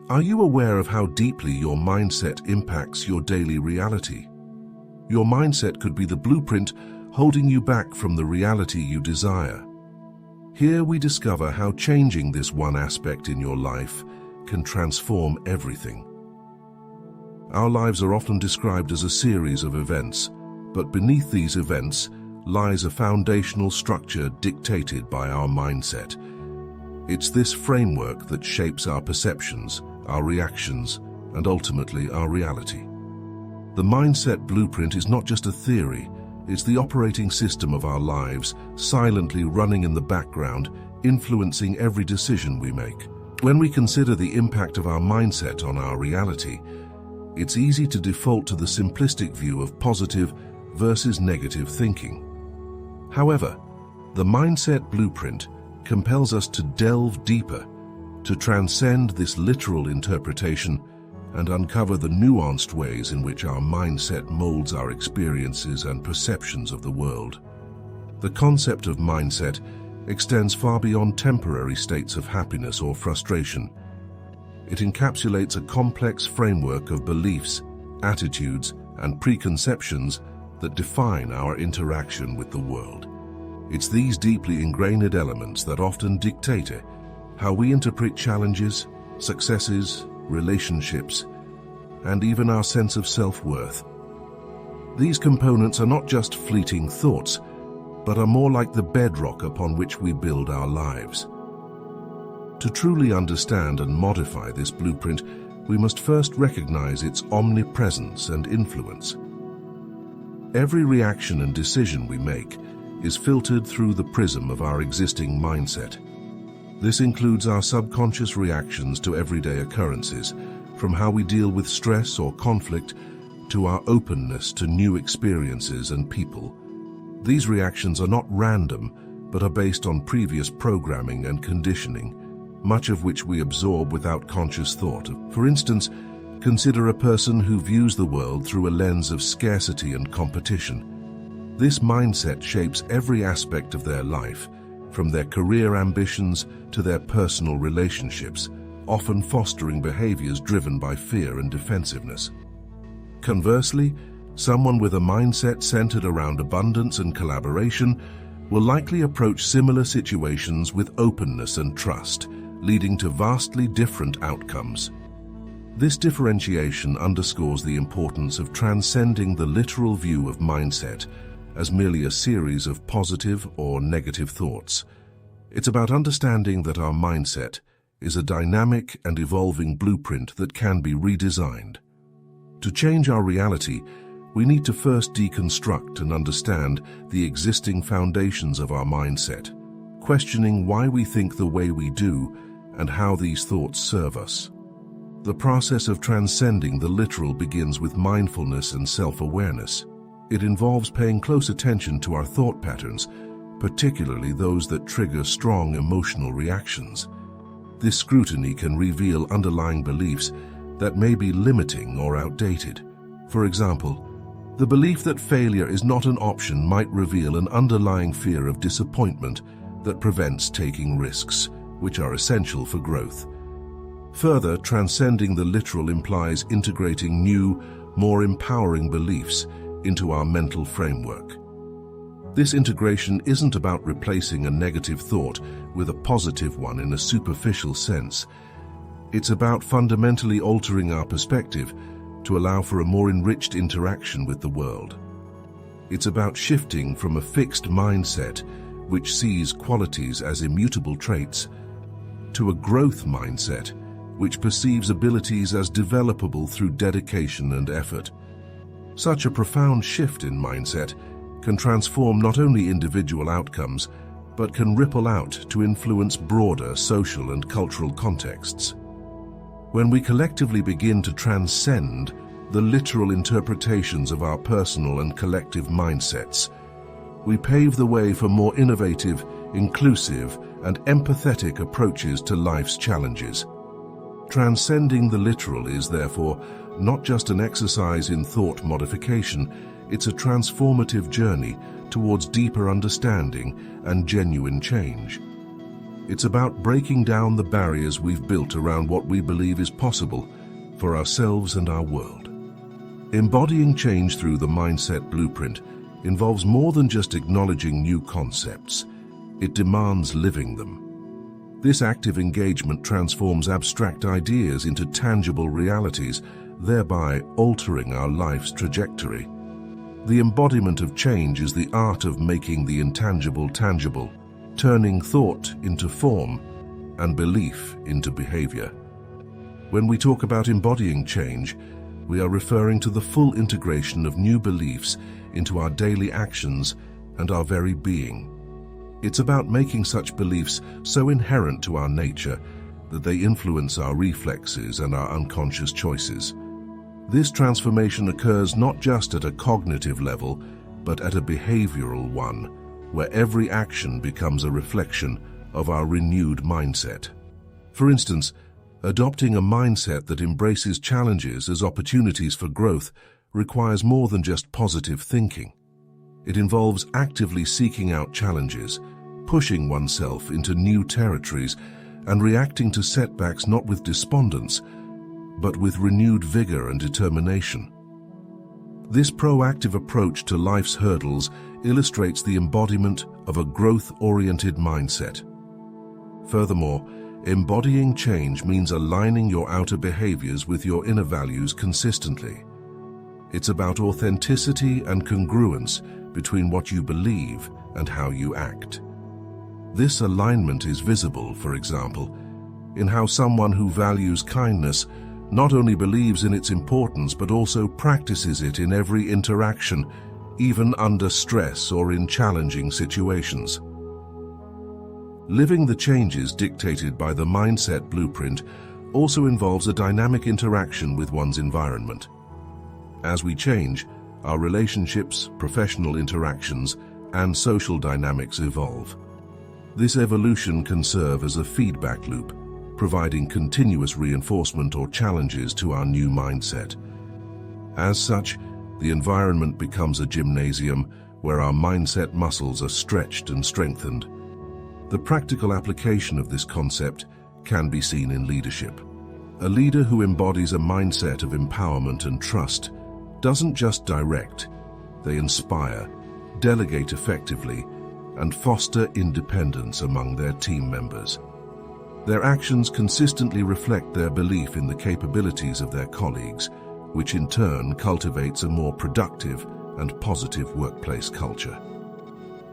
Are you aware of how deeply your mindset impacts your daily reality? Your mindset could be the blueprint holding you back from the reality you desire. Here we discover how changing this one aspect in your life can transform everything. Our lives are often described as a series of events, but beneath these events lies a foundational structure dictated by our mindset. It's this framework that shapes our perceptions, our reactions, and ultimately our reality. The mindset blueprint is not just a theory, it's the operating system of our lives, silently running in the background, influencing every decision we make. When we consider the impact of our mindset on our reality, it's easy to default to the simplistic view of positive versus negative thinking. However, the mindset blueprint compels us to delve deeper, to transcend this literal interpretation and uncover the nuanced ways in which our mindset molds our experiences and perceptions of the world. The concept of mindset extends far beyond temporary states of happiness or frustration. It encapsulates a complex framework of beliefs, attitudes, and preconceptions that define our interaction with the world. It's these deeply ingrained elements that often dictate how we interpret challenges, successes, relationships, and even our sense of self-worth. These components are not just fleeting thoughts, but are more like the bedrock upon which we build our lives. To truly understand and modify this blueprint, we must first recognize its omnipresence and influence. Every reaction and decision we make is filtered through the prism of our existing mindset. This includes our subconscious reactions to everyday occurrences, from how we deal with stress or conflict to our openness to new experiences and people. These reactions are not random, but are based on previous programming and conditioning, much of which we absorb without conscious thought. For instance, consider a person who views the world through a lens of scarcity and competition. This mindset shapes every aspect of their life, from their career ambitions to their personal relationships, often fostering behaviors driven by fear and defensiveness. Conversely, someone with a mindset centered around abundance and collaboration will likely approach similar situations with openness and trust, leading to vastly different outcomes. This differentiation underscores the importance of transcending the literal view of mindset as merely a series of positive or negative thoughts. It's about understanding that our mindset is a dynamic and evolving blueprint that can be redesigned. To change our reality, we need to first deconstruct and understand the existing foundations of our mindset, questioning why we think the way we do and how these thoughts serve us. The process of transcending the literal begins with mindfulness and self-awareness. It involves paying close attention to our thought patterns, particularly those that trigger strong emotional reactions. This scrutiny can reveal underlying beliefs that may be limiting or outdated. For example, the belief that failure is not an option might reveal an underlying fear of disappointment that prevents taking risks, which are essential for growth. Further, transcending the literal implies integrating new, more empowering beliefs into our mental framework. This integration isn't about replacing a negative thought with a positive one in a superficial sense. It's about fundamentally altering our perspective to allow for a more enriched interaction with the world. It's about shifting from a fixed mindset, which sees qualities as immutable traits, to a growth mindset, which perceives abilities as developable through dedication and effort. Such a profound shift in mindset can transform not only individual outcomes, but can ripple out to influence broader social and cultural contexts. When we collectively begin to transcend the literal interpretations of our personal and collective mindsets, we pave the way for more innovative, inclusive, and empathetic approaches to life's challenges. Transcending the literal is, therefore, not just an exercise in thought modification, it's a transformative journey towards deeper understanding and genuine change. It's about breaking down the barriers we've built around what we believe is possible for ourselves and our world. Embodying change through the mindset blueprint involves more than just acknowledging new concepts. It demands living them. This active engagement transforms abstract ideas into tangible realities, thereby altering our life's trajectory. The embodiment of change is the art of making the intangible tangible, turning thought into form and belief into behavior. When we talk about embodying change, we are referring to the full integration of new beliefs into our daily actions and our very being. It's about making such beliefs so inherent to our nature that they influence our reflexes and our unconscious choices. This transformation occurs not just at a cognitive level, but at a behavioral one, where every action becomes a reflection of our renewed mindset. For instance, adopting a mindset that embraces challenges as opportunities for growth requires more than just positive thinking. It involves actively seeking out challenges, pushing oneself into new territories, and reacting to setbacks not with despondence, but with renewed vigor and determination. This proactive approach to life's hurdles illustrates the embodiment of a growth-oriented mindset. Furthermore, embodying change means aligning your outer behaviors with your inner values consistently. It's about authenticity and congruence between what you believe and how you act. This alignment is visible, for example, in how someone who values kindness not only believes in its importance but also practices it in every interaction, even under stress or in challenging situations. Living the changes dictated by the mindset blueprint also involves a dynamic interaction with one's environment. As we change, our relationships, professional interactions, and social dynamics evolve. This evolution can serve as a feedback loop, providing continuous reinforcement or challenges to our new mindset. As such, the environment becomes a gymnasium where our mindset muscles are stretched and strengthened. The practical application of this concept can be seen in leadership. A leader who embodies a mindset of empowerment and trust doesn't just direct, they inspire, delegate effectively, and foster independence among their team members. Their actions consistently reflect their belief in the capabilities of their colleagues, which in turn cultivates a more productive and positive workplace culture.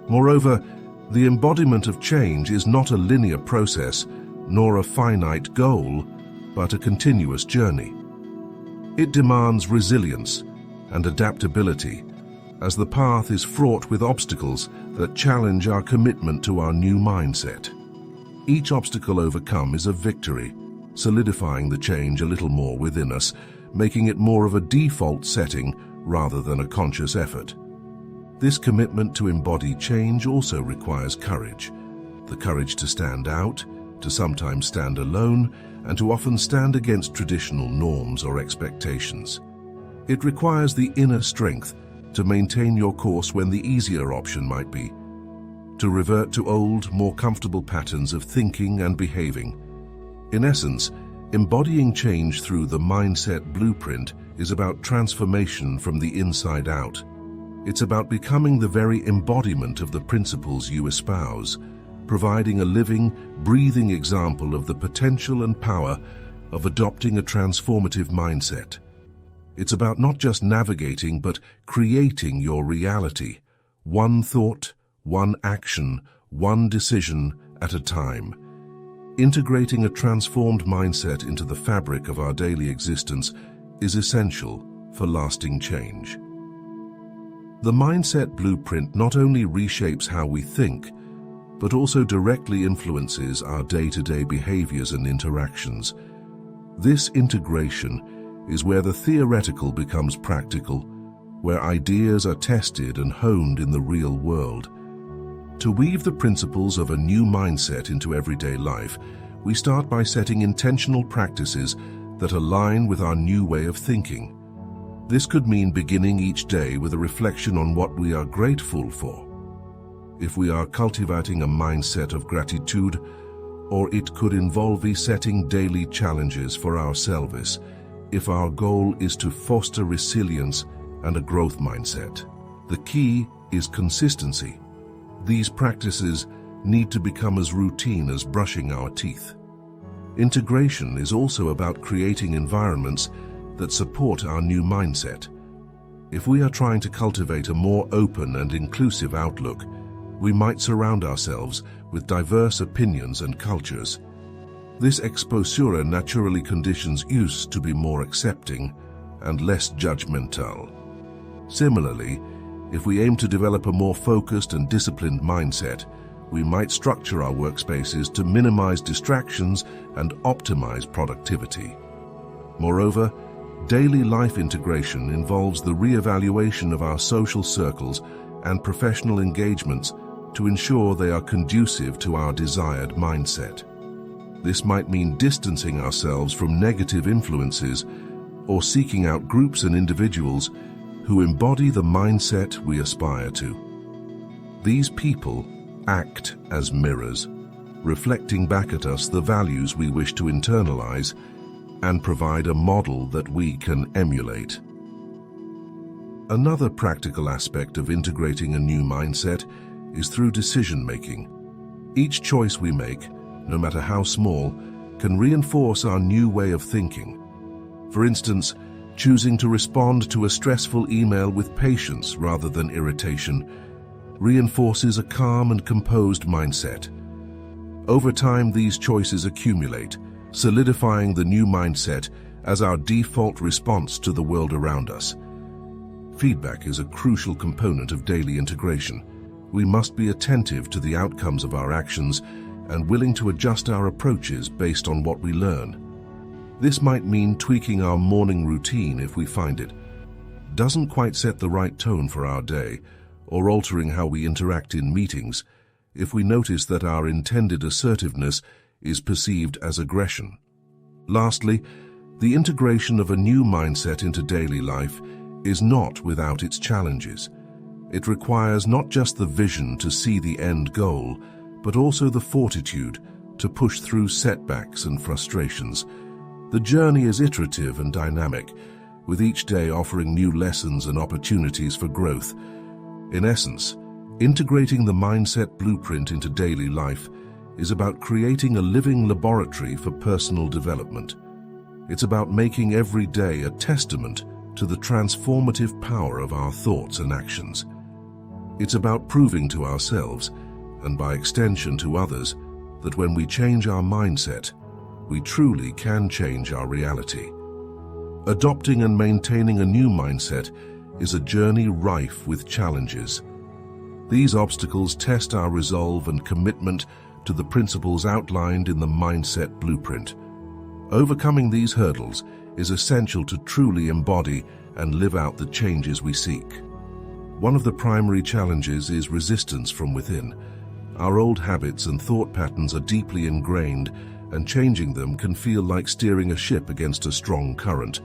Moreover, the embodiment of change is not a linear process, nor a finite goal, but a continuous journey. It demands resilience and adaptability, as the path is fraught with obstacles that challenge our commitment to our new mindset. Each obstacle overcome is a victory, solidifying the change a little more within us, making it more of a default setting rather than a conscious effort. This commitment to embody change also requires courage. The courage to stand out, to sometimes stand alone, and to often stand against traditional norms or expectations. It requires the inner strength to maintain your course when the easier option might be, to revert to old, more comfortable patterns of thinking and behaving. In essence, embodying change through the mindset blueprint is about transformation from the inside out. It's about becoming the very embodiment of the principles you espouse, providing a living, breathing example of the potential and power of adopting a transformative mindset. It's about not just navigating, but creating your reality, one thought, one action, one decision at a time. Integrating a transformed mindset into the fabric of our daily existence is essential for lasting change. The mindset blueprint not only reshapes how we think, but also directly influences our day-to-day behaviors and interactions. This integration is where the theoretical becomes practical, where ideas are tested and honed in the real world. To weave the principles of a new mindset into everyday life, we start by setting intentional practices that align with our new way of thinking. This could mean beginning each day with a reflection on what we are grateful for. If we are cultivating a mindset of gratitude, or it could involve setting daily challenges for ourselves if our goal is to foster resilience and a growth mindset. The key is consistency. These practices need to become as routine as brushing our teeth. Integration is also about creating environments that support our new mindset. If we are trying to cultivate a more open and inclusive outlook, we might surround ourselves with diverse opinions and cultures. This exposure naturally conditions us to be more accepting and less judgmental. Similarly, if we aim to develop a more focused and disciplined mindset, we might structure our workspaces to minimize distractions and optimize productivity. Moreover, daily life integration involves the re-evaluation of our social circles and professional engagements to ensure they are conducive to our desired mindset. This might mean distancing ourselves from negative influences or seeking out groups and individuals who embody the mindset we aspire to. These people act as mirrors, reflecting back at us the values we wish to internalize and provide a model that we can emulate. Another practical aspect of integrating a new mindset is through decision-making. Each choice we make, no matter how small, can reinforce our new way of thinking. For instance, choosing to respond to a stressful email with patience rather than irritation reinforces a calm and composed mindset. Over time, these choices accumulate, solidifying the new mindset as our default response to the world around us. Feedback is a crucial component of daily integration. We must be attentive to the outcomes of our actions and willing to adjust our approaches based on what we learn. This might mean tweaking our morning routine if we find it doesn't quite set the right tone for our day, or altering how we interact in meetings if we notice that our intended assertiveness is perceived as aggression. Lastly, the integration of a new mindset into daily life is not without its challenges. It requires not just the vision to see the end goal, but also the fortitude to push through setbacks and frustrations. The journey is iterative and dynamic, with each day offering new lessons and opportunities for growth. In essence, integrating the mindset blueprint into daily life is about creating a living laboratory for personal development. It's about making every day a testament to the transformative power of our thoughts and actions. It's about proving to ourselves, and by extension to others, that when we change our mindset, we truly can change our reality. Adopting and maintaining a new mindset is a journey rife with challenges. These obstacles test our resolve and commitment to the principles outlined in the mindset blueprint. Overcoming these hurdles is essential to truly embody and live out the changes we seek. One of the primary challenges is resistance from within. Our old habits and thought patterns are deeply ingrained, and changing them can feel like steering a ship against a strong current.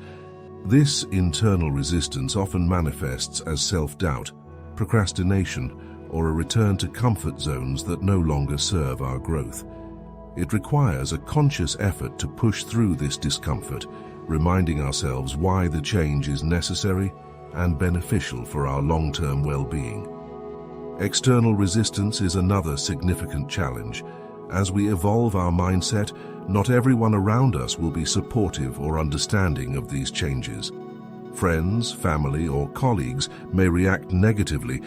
This internal resistance often manifests as self-doubt, procrastination, or a return to comfort zones that no longer serve our growth. It requires a conscious effort to push through this discomfort, reminding ourselves why the change is necessary and beneficial for our long-term well-being. External resistance is another significant challenge. As we evolve our mindset, not everyone around us will be supportive or understanding of these changes. Friends, family, or colleagues may react negatively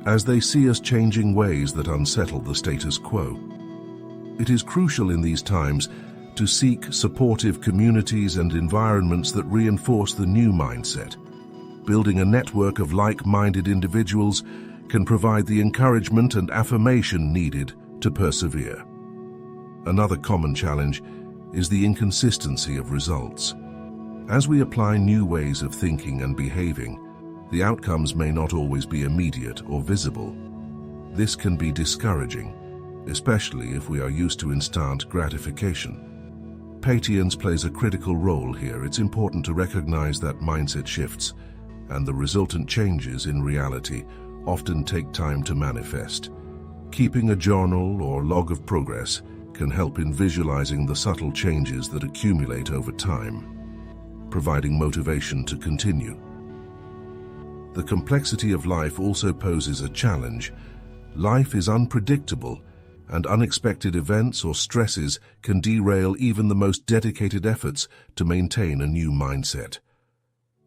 as they see us changing ways that unsettle the status quo. It is crucial in these times to seek supportive communities and environments that reinforce the new mindset. Building a network of like-minded individuals can provide the encouragement and affirmation needed to persevere. Another common challenge is the inconsistency of results. As we apply new ways of thinking and behaving, the outcomes may not always be immediate or visible. This can be discouraging, especially if we are used to instant gratification. Patience plays a critical role here. It's important to recognize that mindset shifts and the resultant changes in reality often take time to manifest. Keeping a journal or log of progress can help in visualizing the subtle changes that accumulate over time, providing motivation to continue. The complexity of life also poses a challenge. Life is unpredictable, and unexpected events or stresses can derail even the most dedicated efforts to maintain a new mindset.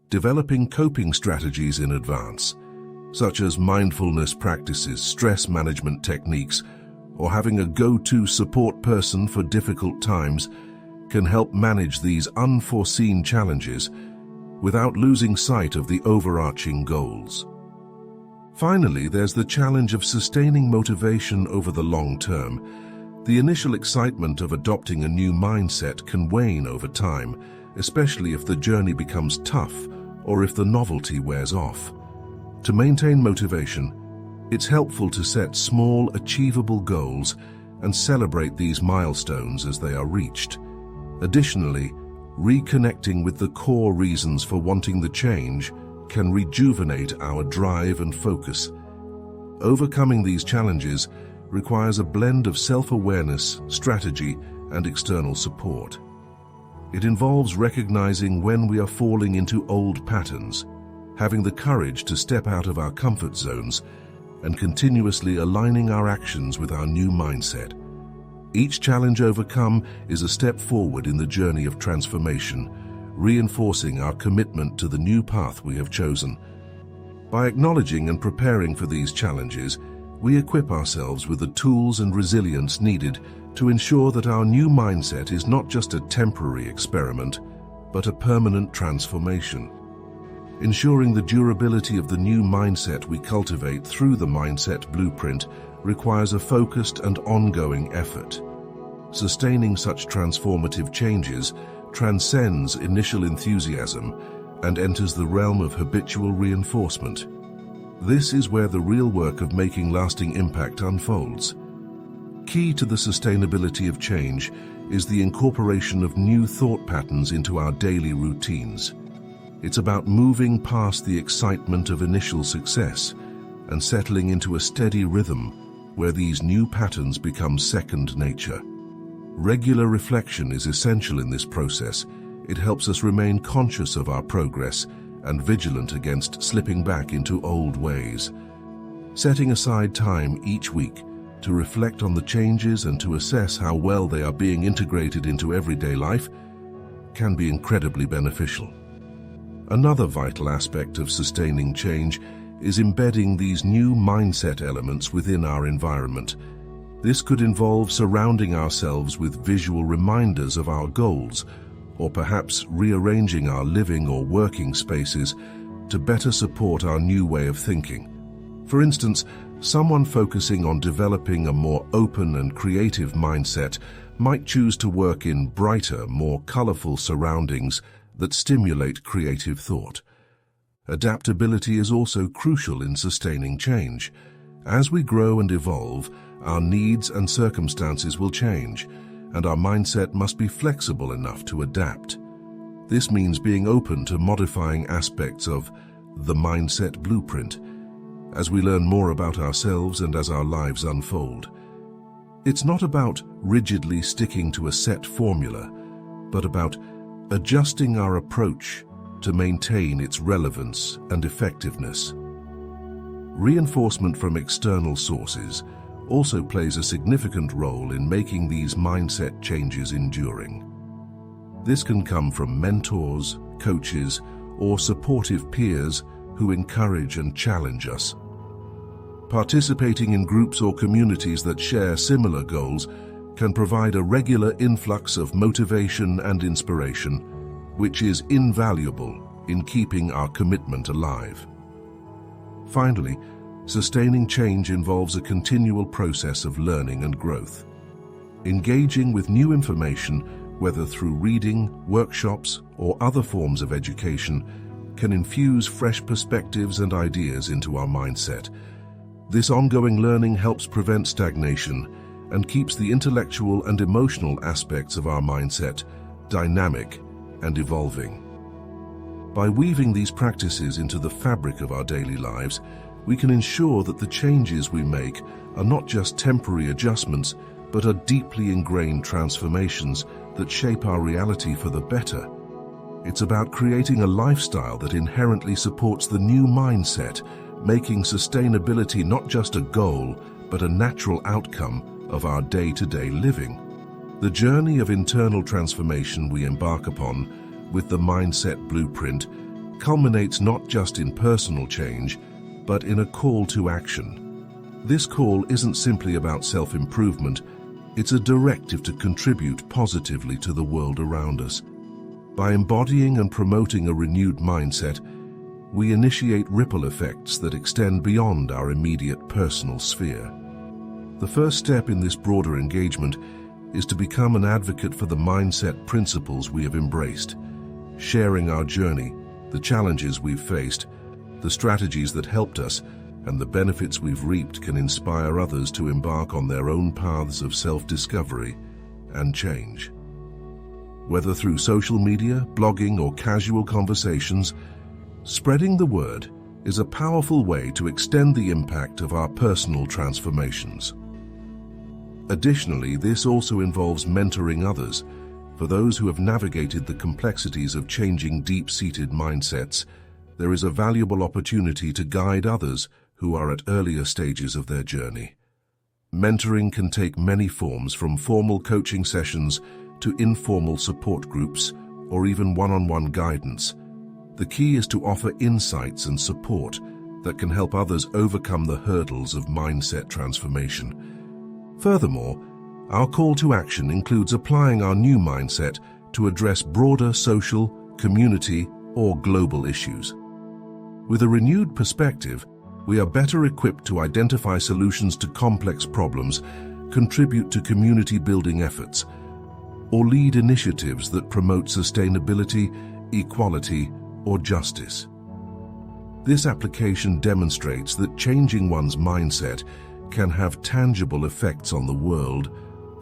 Developing coping strategies in advance, such as mindfulness practices, stress management techniques, or having a go-to support person for difficult times, can help manage these unforeseen challenges without losing sight of the overarching goals. Finally, there's the challenge of sustaining motivation over the long term. The initial excitement of adopting a new mindset can wane over time, especially if the journey becomes tough or if the novelty wears off. To maintain motivation, it's helpful to set small, achievable goals and celebrate these milestones as they are reached. Additionally, reconnecting with the core reasons for wanting the change can rejuvenate our drive and focus. Overcoming these challenges requires a blend of self-awareness, strategy, and external support. It involves recognizing when we are falling into old patterns, having the courage to step out of our comfort zones, and continuously aligning our actions with our new mindset. Each challenge overcome is a step forward in the journey of transformation, reinforcing our commitment to the new path we have chosen. By acknowledging and preparing for these challenges, we equip ourselves with the tools and resilience needed to ensure that our new mindset is not just a temporary experiment, but a permanent transformation. Ensuring the durability of the new mindset we cultivate through the Mindset Blueprint requires a focused and ongoing effort. Sustaining such transformative changes transcends initial enthusiasm and enters the realm of habitual reinforcement. This is where the real work of making lasting impact unfolds. Key to the sustainability of change is the incorporation of new thought patterns into our daily routines. It's about moving past the excitement of initial success and settling into a steady rhythm where these new patterns become second nature. Regular reflection is essential in this process. It helps us remain conscious of our progress and vigilant against slipping back into old ways. Setting aside time each week to reflect on the changes and to assess how well they are being integrated into everyday life can be incredibly beneficial. Another vital aspect of sustaining change is embedding these new mindset elements within our environment. This could involve surrounding ourselves with visual reminders of our goals, or perhaps rearranging our living or working spaces to better support our new way of thinking. For instance, someone focusing on developing a more open and creative mindset might choose to work in brighter, more colorful surroundings that stimulate creative thought. Adaptability is also crucial in sustaining change. As we grow and evolve, our needs and circumstances will change, and our mindset must be flexible enough to adapt. This means being open to modifying aspects of the Mindset Blueprint as we learn more about ourselves and as our lives unfold. It's not about rigidly sticking to a set formula, but about adjusting our approach to maintain its relevance and effectiveness. Reinforcement from external sources also plays a significant role in making these mindset changes enduring. This can come from mentors, coaches, or supportive peers who encourage and challenge us. Participating in groups or communities that share similar goals can provide a regular influx of motivation and inspiration, which is invaluable in keeping our commitment alive. Finally, sustaining change involves a continual process of learning and growth. Engaging with new information, whether through reading, workshops, or other forms of education, can infuse fresh perspectives and ideas into our mindset. This ongoing learning helps prevent stagnation and keeps the intellectual and emotional aspects of our mindset dynamic and evolving. By weaving these practices into the fabric of our daily lives, we can ensure that the changes we make are not just temporary adjustments, but are deeply ingrained transformations that shape our reality for the better. It's about creating a lifestyle that inherently supports the new mindset, making sustainability not just a goal, but a natural outcome of our day-to-day living. The journey of internal transformation we embark upon with the Mindset Blueprint culminates not just in personal change, but in a call to action. This call isn't simply about self-improvement, it's a directive to contribute positively to the world around us. By embodying and promoting a renewed mindset, we initiate ripple effects that extend beyond our immediate personal sphere. The first step in this broader engagement is to become an advocate for the mindset principles we have embraced, sharing our journey, the challenges we've faced, the strategies that helped us, and the benefits we've reaped can inspire others to embark on their own paths of self-discovery and change. Whether through social media, blogging, or casual conversations, spreading the word is a powerful way to extend the impact of our personal transformations. Additionally, this also involves mentoring others. For those who have navigated the complexities of changing deep-seated mindsets, there is a valuable opportunity to guide others who are at earlier stages of their journey. Mentoring can take many forms, from formal coaching sessions to informal support groups or even one-on-one guidance. The key is to offer insights and support that can help others overcome the hurdles of mindset transformation. Furthermore, our call to action includes applying our new mindset to address broader social, community, or global issues. With a renewed perspective, we are better equipped to identify solutions to complex problems, contribute to community-building efforts, or lead initiatives that promote sustainability, equality, or justice. This application demonstrates that changing one's mindset can have tangible effects on the world,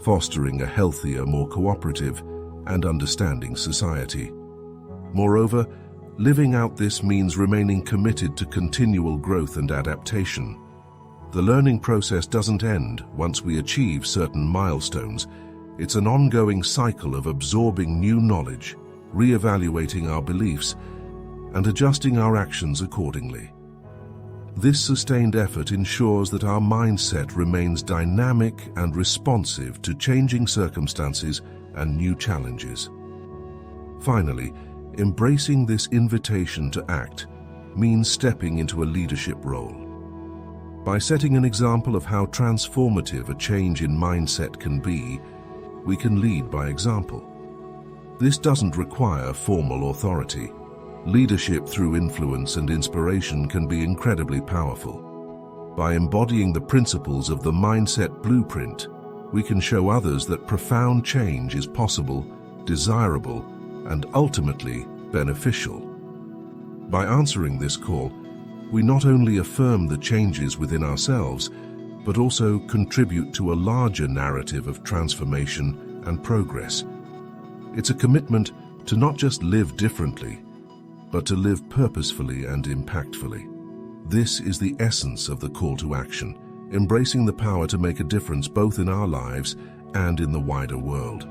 fostering a healthier, more cooperative, and understanding society. Moreover, living out this means remaining committed to continual growth and adaptation. The learning process doesn't end once we achieve certain milestones. It's an ongoing cycle of absorbing new knowledge, re-evaluating our beliefs, and adjusting our actions accordingly. This sustained effort ensures that our mindset remains dynamic and responsive to changing circumstances and new challenges. Finally, embracing this invitation to act means stepping into a leadership role. By setting an example of how transformative a change in mindset can be, we can lead by example. This doesn't require formal authority. Leadership through influence and inspiration can be incredibly powerful. By embodying the principles of the Mindset Blueprint, we can show others that profound change is possible, desirable, and ultimately beneficial. By answering this call, we not only affirm the changes within ourselves, but also contribute to a larger narrative of transformation and progress. It's a commitment to not just live differently, but to live purposefully and impactfully. This is the essence of the call to action, embracing the power to make a difference both in our lives and in the wider world.